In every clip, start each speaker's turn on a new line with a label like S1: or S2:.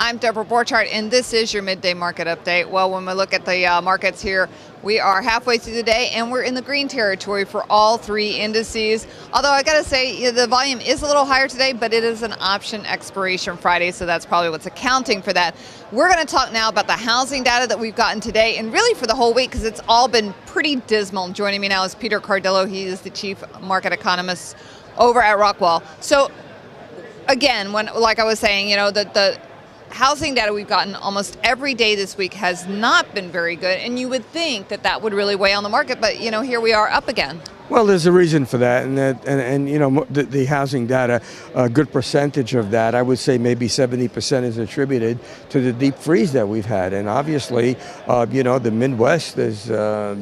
S1: I'm Deborah Borchardt, and this is your midday market update. Well, when we look at the markets here, we are halfway through the day, and we're in the green territory for all three indices. Although I got to say, the volume is a little higher today, but it is an option expiration Friday, so that's probably what's accounting for that. We're going to talk now about the housing data that we've gotten today, and really for the whole week, because it's all been pretty dismal. Joining me now is Peter Cardillo. He is the chief market economist over at Rockwell. So again, like I was saying, the housing data we've gotten almost every day this week has not been very good, and you would think that would really weigh on the market, but here we are up again.
S2: Well, there's a reason for that, and the housing data, a good percentage of that, I would say maybe 70% is attributed to the deep freeze that we've had, and obviously, the Midwest has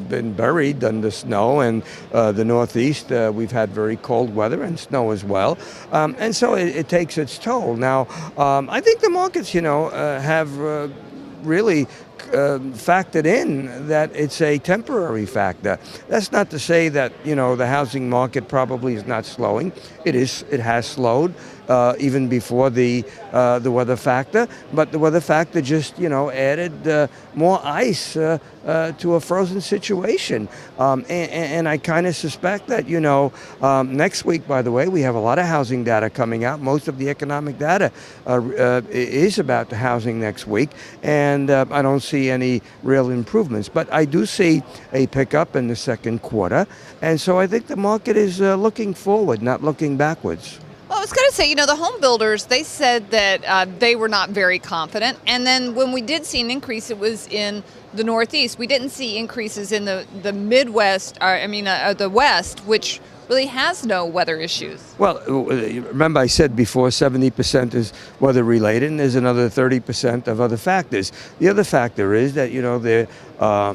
S2: been buried under snow, and the Northeast, we've had very cold weather and snow as well, and so it takes its toll. Now, I think the markets, have really factored in that it's a temporary factor. That's not to say that the housing market probably is not slowing. It is. It has slowed even before the weather factor. But the weather factor just added more ice to a frozen situation. And I kind of suspect that next week, by the way, we have a lot of housing data coming out. Most of the economic data is about the housing next week, and I don't see any real improvements. But I do see a pickup in the second quarter, and so I think the market is looking forward, not looking backwards.
S1: Well, I was going to say, the home builders, they said that they were not very confident. And then when we did see an increase, it was in the Northeast. We didn't see increases in the Midwest, the West, which really has no weather issues.
S2: Well, remember I said before 70% is weather related, and there's another 30% of other factors. The other factor is that the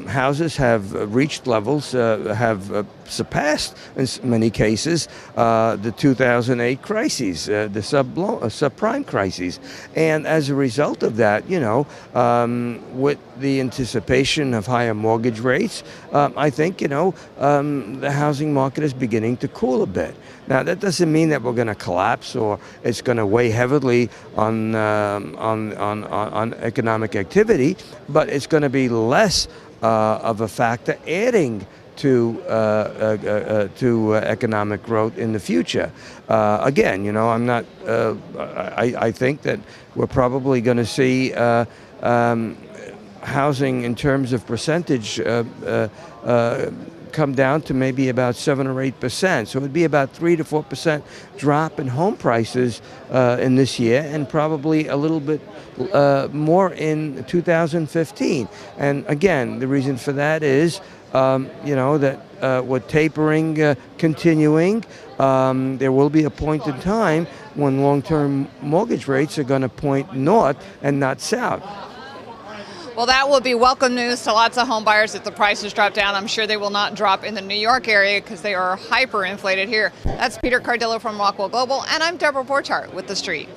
S2: houses have reached levels, have surpassed in many cases the 2008 crises, the subprime crises, and as a result of that, with the anticipation of higher mortgage rates, I think the housing market is beginning to cool a bit. Now, that doesn't mean that we're going to collapse or it's going to weigh heavily on economic activity, but it's going to be less of a factor adding to economic growth in the future. Again, I'm not. I think that we're probably going to see housing in terms of percentage come down to maybe about 7 or 8%. So it would be about 3 to 4% drop in home prices in this year, and probably a little bit more in 2015. And again, the reason for that is, that with tapering continuing, there will be a point in time when long-term mortgage rates are going to point north and not south.
S1: Well, that will be welcome news to lots of home buyers if the prices drop down. I'm sure they will not drop in the New York area because they are hyperinflated here. That's Peter Cardillo from Rockwell Global, and I'm Deborah Borchardt with The Street.